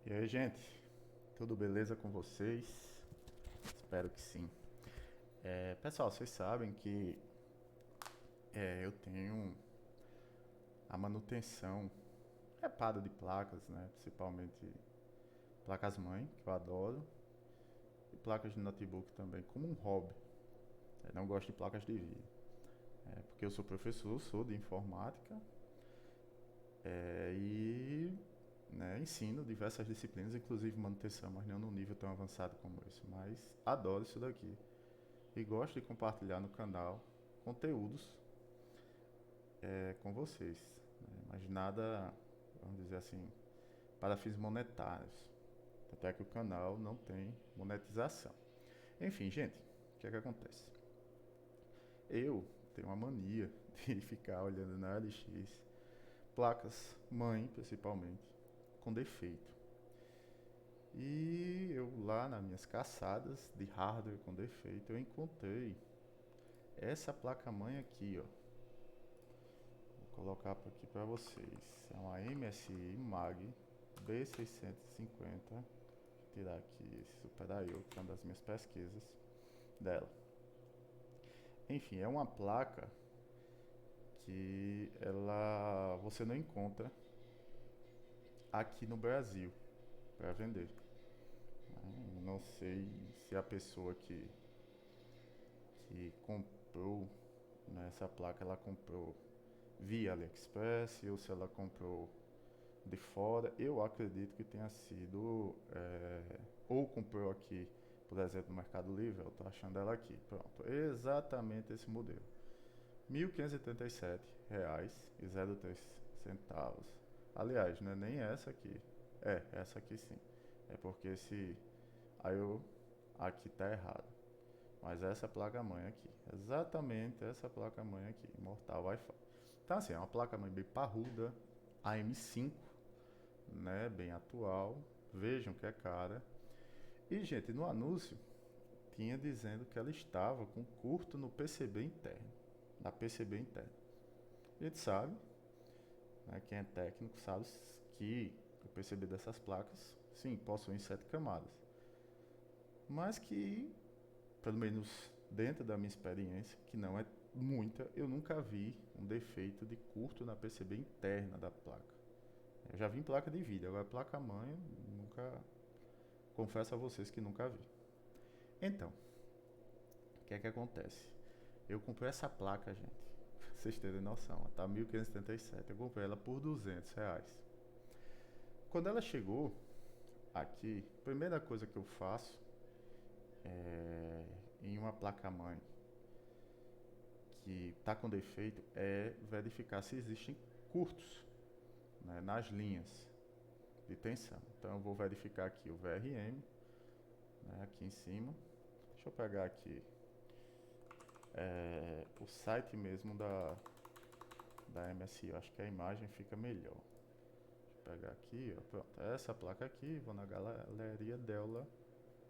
E aí, gente, tudo beleza com vocês? Espero que sim. Pessoal, vocês sabem que eu tenho a manutenção repada de placas, né? Principalmente placas mãe, que eu adoro, e placas de notebook também, como um hobby. Eu não gosto de placas de vídeo, porque eu sou professor, sou de informática e ensino diversas disciplinas, inclusive manutenção, mas não num nível tão avançado como esse. Mas adoro isso daqui e gosto de compartilhar no canal conteúdos com vocês, né? Mas nada, vamos dizer assim, para fins monetários. Até que o canal não tem monetização. Enfim, gente, o que é que acontece? Eu tenho uma mania de ficar olhando na LX placas mãe, principalmente, com defeito. E eu lá nas minhas caçadas de hardware com defeito, eu encontrei essa placa mãe aqui, ó. Vou colocar aqui para vocês. É uma MSI Mag B650. Vou tirar aqui esse Super I/O, que é uma das minhas pesquisas dela. Enfim, é uma placa que ela você não encontra aqui no Brasil para vender. Não sei se a pessoa que comprou, né, essa placa, ela comprou via AliExpress ou se ela comprou de fora. Eu acredito que tenha sido ou comprou aqui, por exemplo, no Mercado Livre. Eu estou achando ela aqui, pronto, exatamente esse modelo, R$ 1.587,03. Aliás, não é nem essa aqui, essa aqui sim, é porque esse aí eu aqui tá errado, mas essa placa mãe aqui, exatamente essa placa mãe aqui, Mortal Wi-Fi. Então assim, é uma placa mãe bem parruda, AM5, né, bem atual. Vejam que é cara. E gente, no anúncio tinha dizendo que ela estava com curto no PCB interno, na PCB interna. A gente sabe, né, quem é técnico sabe que o PCB dessas placas, sim, possuem 7 camadas, mas que, pelo menos dentro da minha experiência, que não é muita, eu nunca vi um defeito de curto na PCB interna da placa. Eu já vi em placa de vídeo, agora placa mãe, nunca, confesso a vocês que nunca vi. Então, o que é que acontece? Eu comprei essa placa, gente, pra vocês terem noção, ela tá 1.577. Eu comprei ela por R$ 200. Quando ela chegou aqui, a primeira coisa que eu faço em uma placa-mãe que está com defeito é verificar se existem curtos, né, nas linhas de tensão. Então eu vou verificar aqui o VRM, né, aqui em cima. Deixa eu pegar aqui o site mesmo da MSI. Eu acho que a imagem fica melhor. Deixa eu pegar aqui, ó, pronto, essa placa aqui, vou na galeria dela,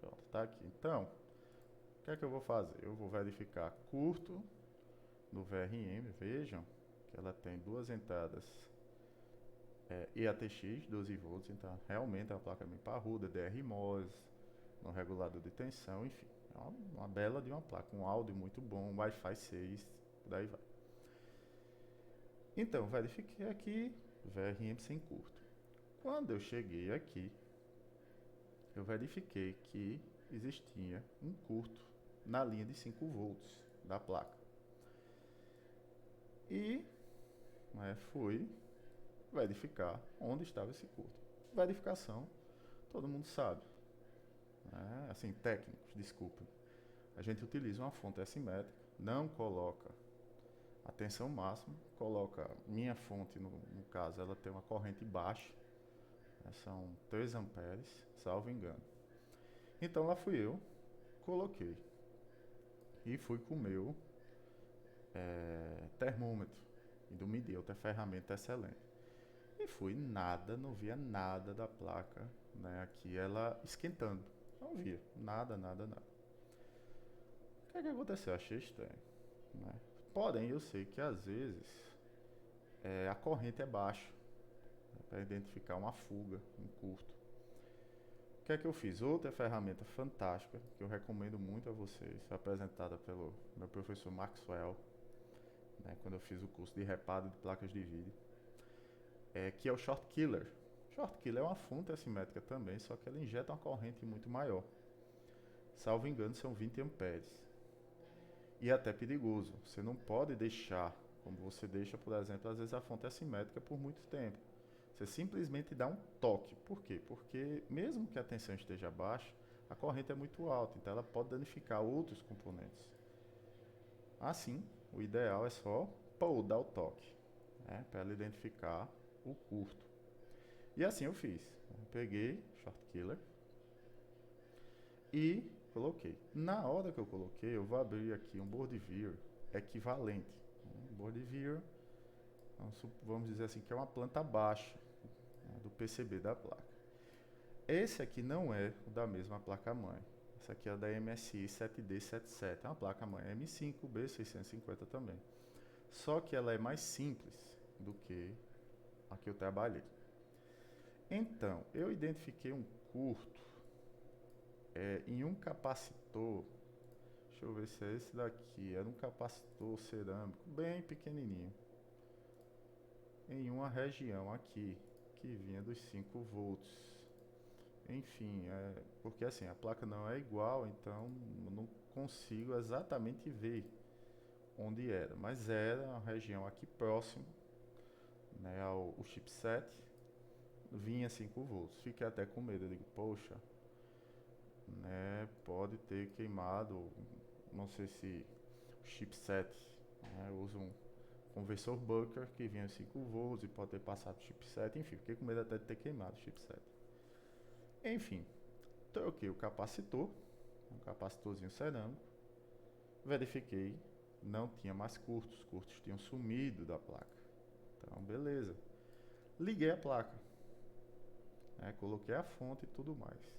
pronto, tá aqui. Então, o que é que eu vou fazer? Eu vou verificar curto no VRM. Vejam que ela tem duas entradas EATX 12 volts, então realmente é uma placa bem parruda, DR-MOS, no regulador de tensão, enfim, é uma bela de uma placa, um áudio muito bom, Wi-Fi 6, daí vai. Então, verifiquei aqui, VRM sem curto. Quando eu cheguei aqui, eu verifiquei que existia um curto na linha de 5 volts da placa. E fui verificar onde estava esse curto. Verificação, todo mundo sabe, né? Assim, técnicos, desculpa. A gente utiliza uma fonte assimétrica, não coloca a tensão máxima, coloca minha fonte, no caso, ela tem uma corrente baixa, né? São 3 amperes, salvo engano. Então lá fui eu, coloquei e fui com o meu termômetro e do medir, outra ferramenta excelente. E fui, nada, não via nada da placa, né, aqui ela esquentando. Não via, nada, nada, nada. O que é que aconteceu? Achei estranho, né? Porém, eu sei que às vezes a corrente é baixa, né, para identificar uma fuga, um curto. que é que eu fiz? Outra ferramenta fantástica que eu recomendo muito a vocês, foi apresentada pelo meu professor Maxwell, né, quando eu fiz o curso de reparo de placas de vídeo, que é o Short Killer. Short Killer é uma fonte assimétrica também, só que ela injeta uma corrente muito maior. Salvo engano, são 20 amperes. E é até perigoso. Você não pode deixar, como você deixa, por exemplo, às vezes a fonte assimétrica por muito tempo. Você simplesmente dá um toque. Por quê? Porque mesmo que a tensão esteja baixa, a corrente é muito alta, então ela pode danificar outros componentes. Assim, o ideal é só dar o toque, né, para ela identificar o curto. E assim eu fiz. Eu peguei Short Killer e coloquei. Na hora que eu coloquei, eu vou abrir aqui um board viewer equivalente. Um board viewer, vamos dizer assim, que é uma planta baixa, né, do PCB da placa. Esse aqui não é o da mesma placa-mãe. Essa aqui é da MSI 7D77. É uma placa-mãe M5B650 também. Só que ela é mais simples do que a que eu trabalhei. Então, eu identifiquei um curto em um capacitor. Deixa eu ver se é esse daqui. Era um capacitor cerâmico bem pequenininho, em uma região aqui que vinha dos 5 volts. Enfim, porque assim, a placa não é igual, então eu não consigo exatamente ver onde era, mas era uma região aqui próximo, né, ao chipset, vinha 5 volts. Fiquei até com medo, eu digo, poxa, né, pode ter queimado, não sei se o chipset, né, usa um conversor Bucker que vinha 5 volts e pode ter passado o chipset, enfim, fiquei com medo até de ter queimado o chipset. Enfim, troquei o capacitor, um capacitorzinho cerâmico, verifiquei, não tinha mais curtos, os curtos tinham sumido da placa. Então, beleza. Liguei a placa, né, coloquei a fonte e tudo mais.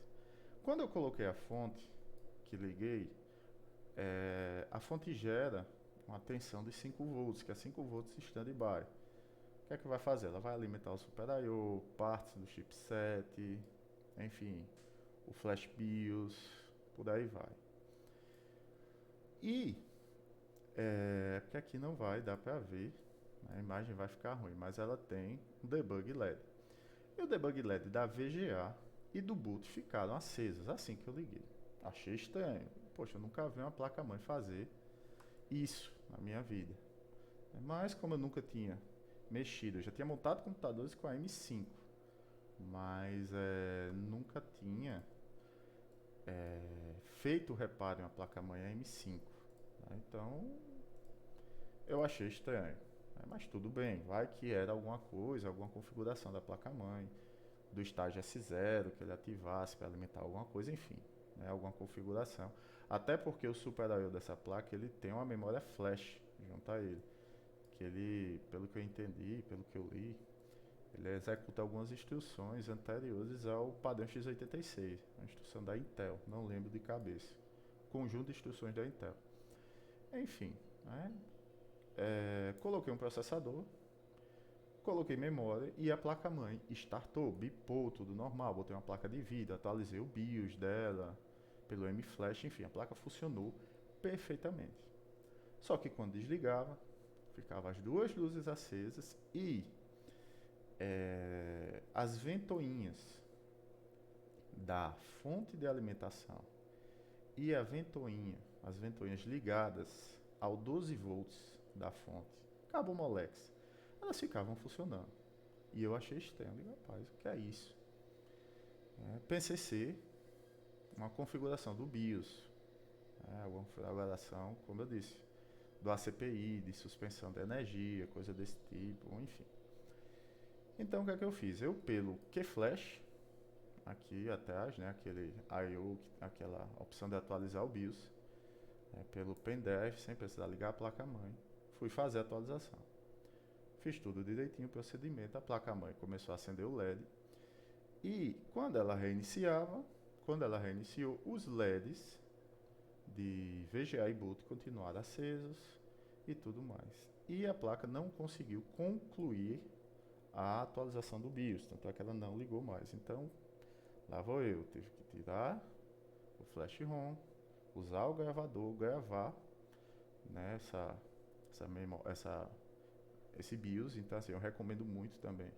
Quando eu coloquei a fonte, que liguei, a fonte gera uma tensão de 5 volts, que é 5 volts standby. O que é que vai fazer? Ela vai alimentar o Super I/O, partes do chipset, enfim, o Flash BIOS, por aí vai. E, porque aqui não vai dar para ver, né, a imagem vai ficar ruim, mas ela tem um debug LED. E o debug LED da VGA e do boot ficaram acesos assim que eu liguei. Achei estranho. Poxa, eu nunca vi uma placa-mãe fazer isso na minha vida. Mas como eu nunca tinha mexido, eu já tinha montado computadores com a M5, mas nunca tinha feito o reparo em uma placa-mãe M5. Né? Então, eu achei estranho. Né? Mas tudo bem, vai que era alguma coisa, alguma configuração da placa-mãe, do estágio S0, que ele ativasse para alimentar alguma coisa, enfim, né? Alguma configuração. Até porque o Super I/O dessa placa, ele tem uma memória flash junto a ele, que ele, pelo que eu entendi, pelo que eu li, ele executa algumas instruções anteriores ao padrão x86, a instrução da Intel, não lembro de cabeça. Conjunto de instruções da Intel. Enfim, né? Coloquei um processador, coloquei memória e a placa-mãe startou, bipou, tudo normal. Botei uma placa de vídeo, atualizei o BIOS dela pelo M-Flash, enfim, a placa funcionou perfeitamente. Só que quando desligava, ficavam as duas luzes acesas e as ventoinhas da fonte de alimentação e as ventoinhas ligadas ao 12 volts da fonte, cabo Molex, elas ficavam funcionando. E eu achei estranho. Digo, rapaz, o que é isso? Pensei ser uma configuração do BIOS, alguma configuração, como eu disse, do ACPI, de suspensão de energia, coisa desse tipo, enfim. Então, o que é que eu fiz? Eu, pelo QFlash, aqui atrás, né, aquele I/O, aquela opção de atualizar o BIOS, pelo pendrive, sem precisar ligar a placa-mãe, fui fazer a atualização. Fiz tudo direitinho, o procedimento, a placa-mãe começou a acender o LED, e quando ela reiniciou, os LEDs de VGA e boot continuaram acesos e tudo mais. E a placa não conseguiu concluir a atualização do BIOS, tanto é que ela não ligou mais. Então, Lá vou eu, tive que tirar o flash ROM, usar o gravador, gravar, né, esse BIOS. Então assim, eu recomendo muito também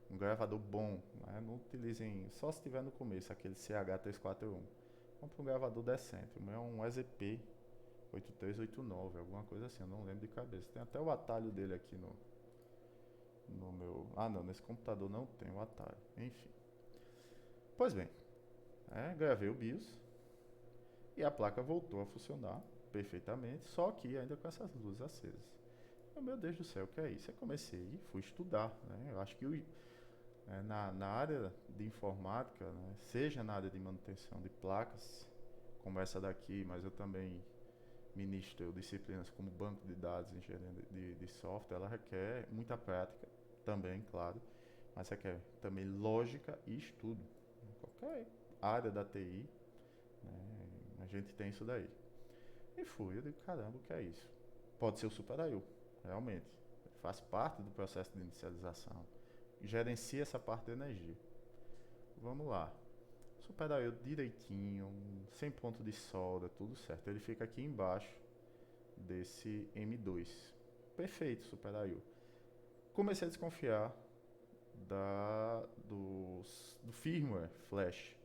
um gravador bom, né? Não utilizem, só se tiver no começo, aquele CH341. Compre um gravador decente. O meu é um EZP 8389, alguma coisa assim, eu não lembro de cabeça. Tem até o atalho dele aqui no meu. Ah, não, nesse computador não tem o atalho. Enfim. Pois bem, gravei o BIOS e a placa voltou a funcionar perfeitamente, só que ainda com essas luzes acesas. Meu Deus do céu, o que é isso? Eu comecei e fui estudar, né? Eu acho que na área de informática, né, seja na área de manutenção de placas, como essa daqui, mas eu também ministro disciplinas como banco de dados e engenharia de software, ela requer muita prática também, claro, mas requer também lógica e estudo. Qualquer área da TI, né, a gente tem isso daí. E fui, eu digo, caramba, o que é isso? Pode ser o SuperIO, realmente. Faz parte do processo de inicialização. Gerencia essa parte de energia. Vamos lá. SuperIO direitinho, sem ponto de solda, tudo certo. Ele fica aqui embaixo desse M2. Perfeito, SuperIO. Comecei a desconfiar do firmware Flash.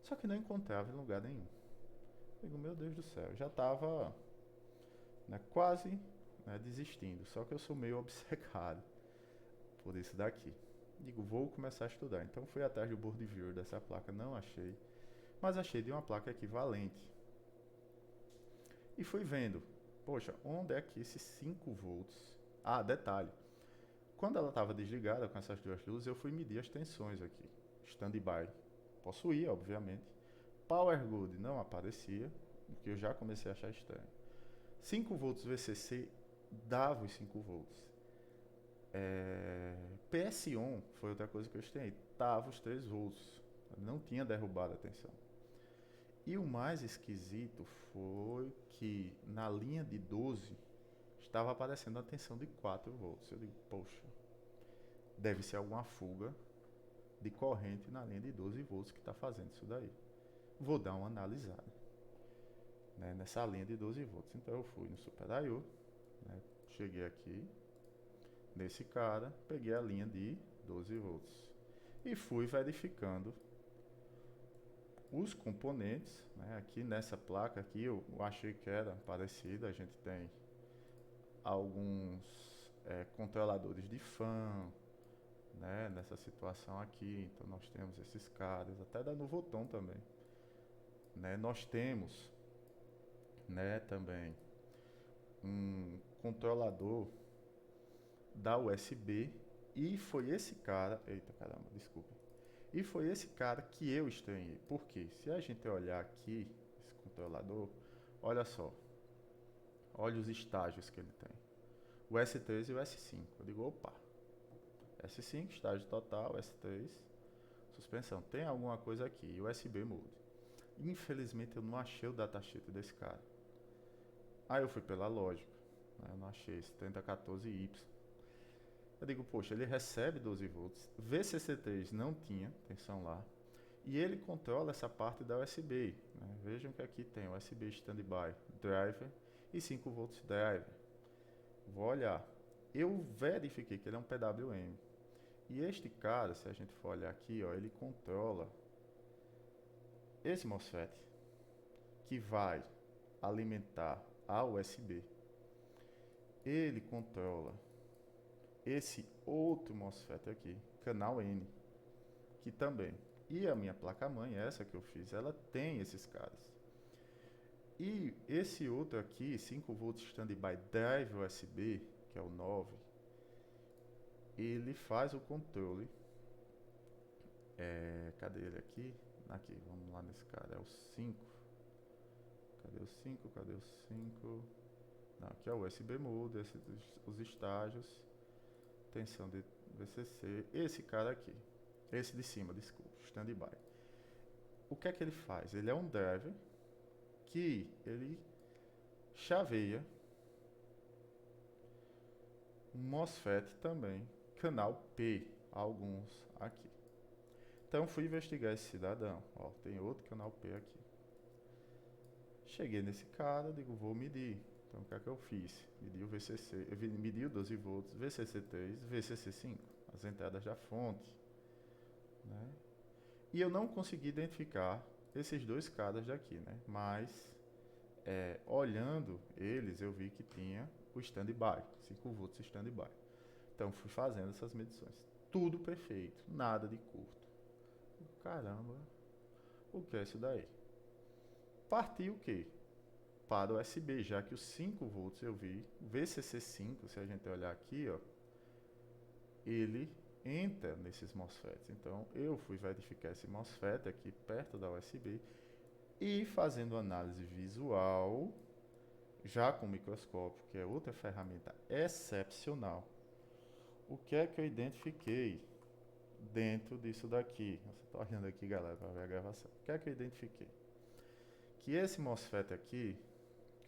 Só que não encontrava em lugar nenhum. Digo, meu Deus do céu, já estava, né, quase, né, desistindo. Só que eu sou meio obcecado por isso daqui. Digo, vou começar a estudar. Então fui atrás do board viewer dessa placa, não achei. Mas achei de uma placa equivalente. E fui vendo, poxa, onde é que esses 5 volts... Ah, detalhe. Quando ela estava desligada com essas duas luzes, eu fui medir as tensões aqui. Standby. Possuía, obviamente. Power Good não aparecia, o que eu já comecei a achar estranho. 5 volts VCC dava os 5 volts. PS-ON foi outra coisa que eu estranhei. Dava os 3 volts. Não tinha derrubado a tensão. E o mais esquisito foi que na linha de 12 estava aparecendo a tensão de 4 volts. Eu digo, poxa, deve ser alguma fuga de corrente na linha de 12 volts que está fazendo isso daí. Vou dar uma analisada, né, nessa linha de 12 volts. Então eu fui no SuperIO, né, cheguei aqui, nesse cara, peguei a linha de 12 volts e fui verificando os componentes, né, aqui nessa placa aqui eu achei que era parecida. A gente tem alguns controladores de fan, né, nessa situação aqui. Então nós temos esses caras, até da Nuvoton também, né? Nós temos, né, também um controlador da USB, e foi esse cara, eita caramba, desculpa. E foi esse cara que eu estranhei. Por quê? Se a gente olhar aqui esse controlador, olha só. Olha os estágios que ele tem. O S3 e o S5. Eu digo, opa. S5, estágio total, S3, suspensão. Tem alguma coisa aqui. USB Mode. Infelizmente eu não achei o datasheet desse cara. Aí eu fui pela lógica, né? Eu não achei esse 3014Y. Eu digo, poxa, ele recebe 12 volts. VCC3 não tinha tensão lá. E ele controla essa parte da USB, né? Vejam que aqui tem USB Standby Driver e 5 volts Driver. Vou olhar. Eu verifiquei que ele é um PWM. E este cara, se a gente for olhar aqui, ó, ele controla esse MOSFET que vai alimentar a USB. Ele controla esse outro MOSFET aqui, canal N, que também. E a minha placa-mãe, essa que eu fiz, ela tem esses caras. E esse outro aqui, 5 volts Standby Drive USB, que é o 9, ele faz o controle. Cadê ele aqui? Aqui, vamos lá nesse cara, é o 5. Cadê o 5? Cadê o 5? Não, aqui é o USB Mode, os estágios, tensão de VCC. Esse cara aqui, esse de cima, desculpa, Standby. O que é que ele faz? Ele é um driver que ele chaveia um MOSFET também, canal P, alguns aqui. Então fui investigar esse cidadão. Ó, tem outro canal P aqui. Cheguei nesse cara, digo, vou medir. Então o que é que eu fiz? Medi o VCC, medi o 12 volts, VCC3, VCC5, as entradas da fonte, né? E eu não consegui identificar esses dois caras daqui, né? Mas olhando eles, eu vi que tinha o standby, 5 volts standby. Então fui fazendo essas medições. Tudo perfeito, nada de curto. Caramba, o que é isso daí? Parti o quê? Para o USB, já que os 5 volts eu vi, o VCC5, se a gente olhar aqui, ó, ele entra nesses MOSFETs. Então eu fui verificar esse MOSFET aqui perto da USB e fazendo análise visual, já com o microscópio, que é outra ferramenta excepcional. O que é que eu identifiquei dentro disso daqui? Você está olhando aqui, galera, para ver a gravação. O que é que eu identifiquei? Que esse MOSFET aqui,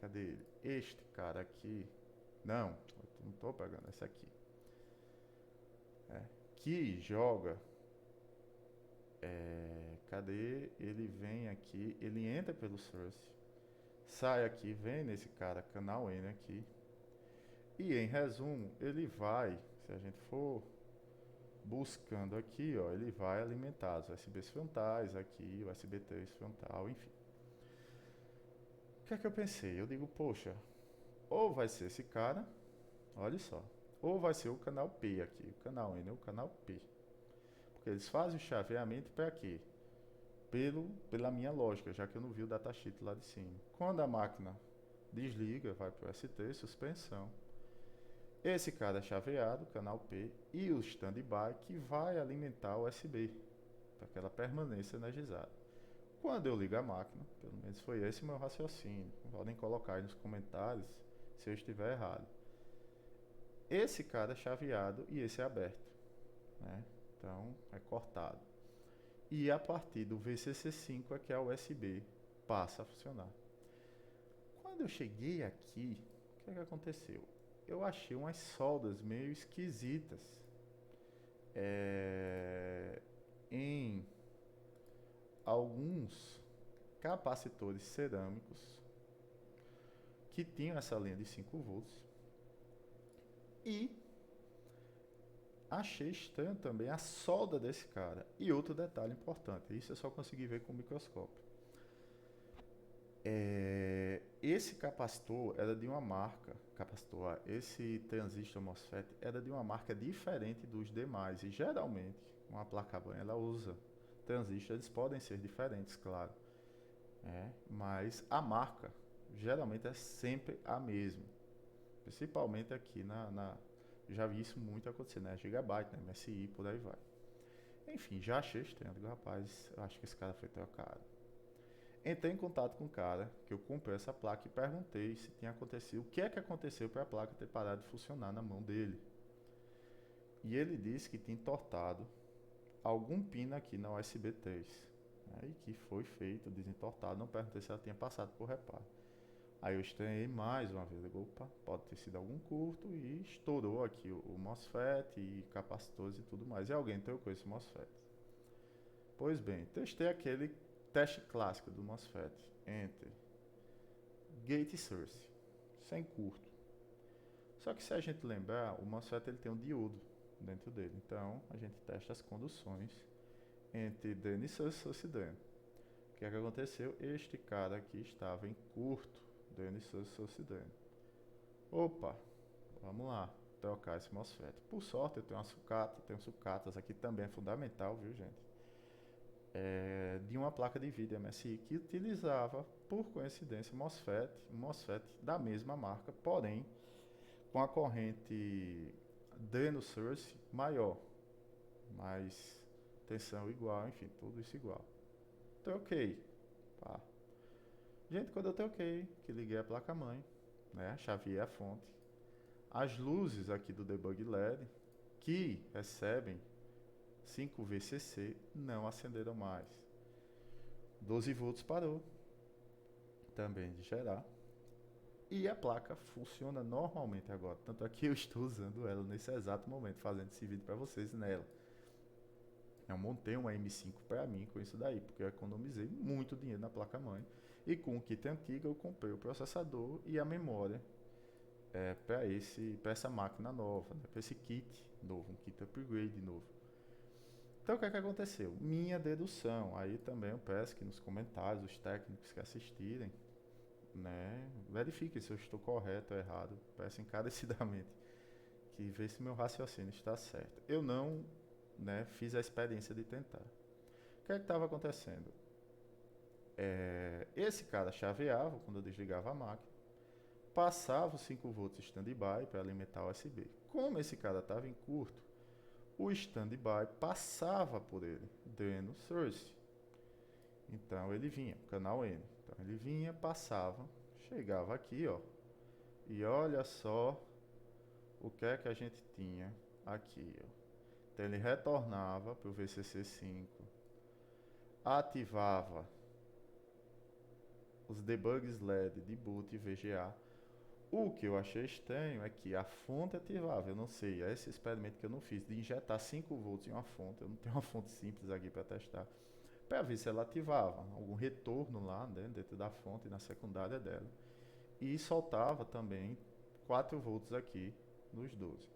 cadê ele? Este cara aqui, não estou pegando esse aqui, que joga, cadê? Ele vem aqui, ele entra pelo source, sai aqui, vem nesse cara, canal N aqui, e em resumo, ele vai, se a gente for buscando aqui, ó, ele vai alimentar os USBs frontais aqui, USB 3 frontal, enfim. O que é que eu pensei? Eu digo, poxa, ou vai ser esse cara, olha só, ou vai ser o canal P aqui, o canal N é o canal P. Porque eles fazem o chaveamento para quê? Pela minha lógica, já que eu não vi o datasheet lá de cima. Quando a máquina desliga, vai para o ST, suspensão. Esse cara é chaveado, canal P, e o standby que vai alimentar o USB, para que ela permaneça energizada. Quando eu ligo a máquina, pelo menos foi esse o meu raciocínio, podem colocar aí nos comentários se eu estiver errado. Esse cara é chaveado e esse é aberto, né? Então é cortado. E a partir do VCC5 é que a USB passa a funcionar. Quando eu cheguei aqui, o que é que aconteceu? Eu achei umas soldas meio esquisitas em alguns capacitores cerâmicos que tinham essa linha de 5 volts e achei estranho também a solda desse cara. E outro detalhe importante, isso eu só consegui ver com o microscópio. Esse capacitor era de uma marca, esse transistor MOSFET era de uma marca diferente dos demais. E geralmente, uma placa-mãe ela usa transistores, eles podem ser diferentes, claro. Mas a marca geralmente é sempre a mesma. Principalmente aqui já vi isso muito acontecer, né? Gigabyte, né? MSI, por aí vai. Enfim, já achei estranho. Digo, rapaz, eu acho que esse cara foi trocado. Entrei em contato com o cara que eu comprei essa placa e perguntei se tinha acontecido, o que é que aconteceu para a placa ter parado de funcionar na mão dele. E ele disse que tinha entortado algum pino aqui na USB 3, né? E que foi feito, desentortado. Não perguntei se ela tinha passado por reparo. Aí eu estranhei mais uma vez, digo, opa, pode ter sido algum curto e estourou aqui o MOSFET e capacitores e tudo mais. E alguém trocou esse MOSFET. Pois bem, testei aquele teste clássico do MOSFET entre gate e source, sem curto. Só que se a gente lembrar, o MOSFET ele tem um diodo dentro dele. Então a gente testa as conduções entre drain e source, source e drain. O que é que aconteceu? Este cara aqui estava em curto. Drain, source, drain. Opa, vamos lá, trocar esse MOSFET. Por sorte eu tenho uma sucata, tenho sucatas aqui também, é fundamental, viu gente? De uma placa de vídeo MSI que utilizava, por coincidência, um MOSFET da mesma marca, porém com a corrente drain source maior, mais tensão igual, enfim, tudo isso igual. Troquei. Pá. Gente, quando eu troquei, que liguei a placa-mãe, né, chaveei a fonte, as luzes aqui do debug LED, que recebem 5 VCC, não acenderam mais. 12 volts parou, também de gerar. E a placa funciona normalmente agora. Tanto é que eu estou usando ela nesse exato momento, fazendo esse vídeo para vocês nela. Eu montei uma M5 para mim com isso daí, porque eu economizei muito dinheiro na placa-mãe. E com o kit antigo eu comprei o processador e a memória para essa máquina nova, né, para esse kit novo, um kit upgrade novo. Então o que é que aconteceu? Minha dedução, aí também eu peço que nos comentários, os técnicos que assistirem, né, verifiquem se eu estou correto ou errado, peço encarecidamente que veja se meu raciocínio está certo. Eu não, né, fiz a experiência de tentar. O que é que estava acontecendo? Esse cara chaveava quando eu desligava a máquina, passava os 5 volts standby para alimentar o USB. Como esse cara estava em curto, o standby passava por ele, dando source. Então ele vinha, canal N. Então ele vinha, passava, chegava aqui, ó. E olha só o que é que a gente tinha aqui, ó. Então ele retornava para o VCC5, ativava os debugs LED de boot e VGA. O que eu achei estranho é que a fonte ativava, eu não sei, é esse experimento que eu não fiz, de injetar 5 volts em uma fonte, eu não tenho uma fonte simples aqui para testar, para ver se ela ativava algum retorno lá, né, dentro da fonte, na secundária dela. E soltava também 4 volts aqui nos 12.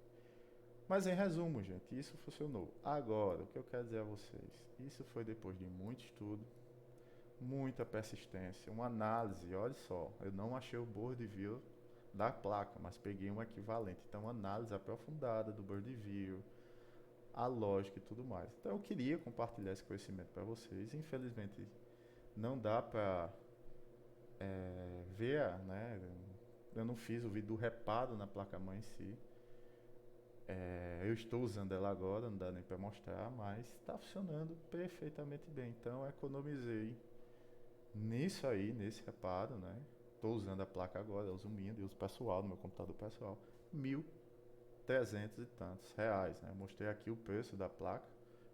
Mas em resumo, gente, isso funcionou. Agora, o que eu quero dizer a vocês, isso foi depois de muito estudo, muita persistência, uma análise, olha só, eu não achei o board view da placa, mas peguei um equivalente. Então, análise aprofundada do board view, a lógica e tudo mais. Então, eu queria compartilhar esse conhecimento para vocês. Infelizmente, não dá para ver, né? Eu não fiz o vídeo do reparo na placa-mãe em si. Eu estou usando ela agora, não dá nem para mostrar, mas está funcionando perfeitamente bem. Então, economizei nisso aí, nesse reparo, né? Estou usando a placa agora, eu uso minha, eu uso pessoal, no meu computador pessoal. 1.300 e tantos reais, né? Eu mostrei aqui o preço da placa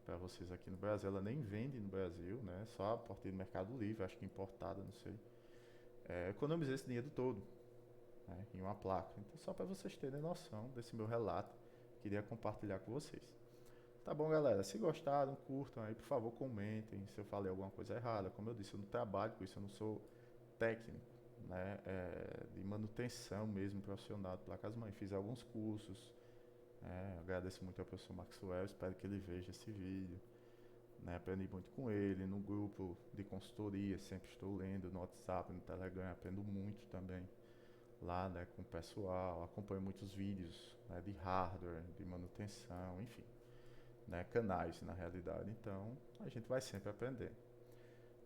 para vocês aqui no Brasil. Ela nem vende no Brasil, né? Só a partir do Mercado Livre, acho que importada, não sei. Economizei esse dinheiro todo, né, em uma placa. Então, só para vocês terem noção desse meu relato, queria compartilhar com vocês. Tá bom, galera? Se gostaram, curtam aí, por favor, comentem se eu falei alguma coisa errada. Como eu disse, eu não trabalho com isso, eu não sou técnico, né, de manutenção mesmo profissional de placas-mãe. Fiz alguns cursos, agradeço muito ao professor Maxwell, espero que ele veja esse vídeo. Né, aprendi muito com ele, no grupo de consultoria, sempre estou lendo no WhatsApp, no Telegram, aprendo muito também lá, né, com o pessoal, acompanho muitos vídeos, né, de hardware, de manutenção, enfim, né, canais na realidade, então a gente vai sempre aprender.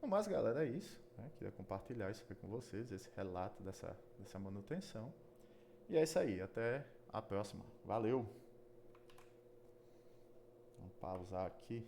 No mais, galera, é isso, né, queria compartilhar isso aqui com vocês, esse relato dessa manutenção, e é isso aí, até a próxima, valeu! Vamos pausar aqui.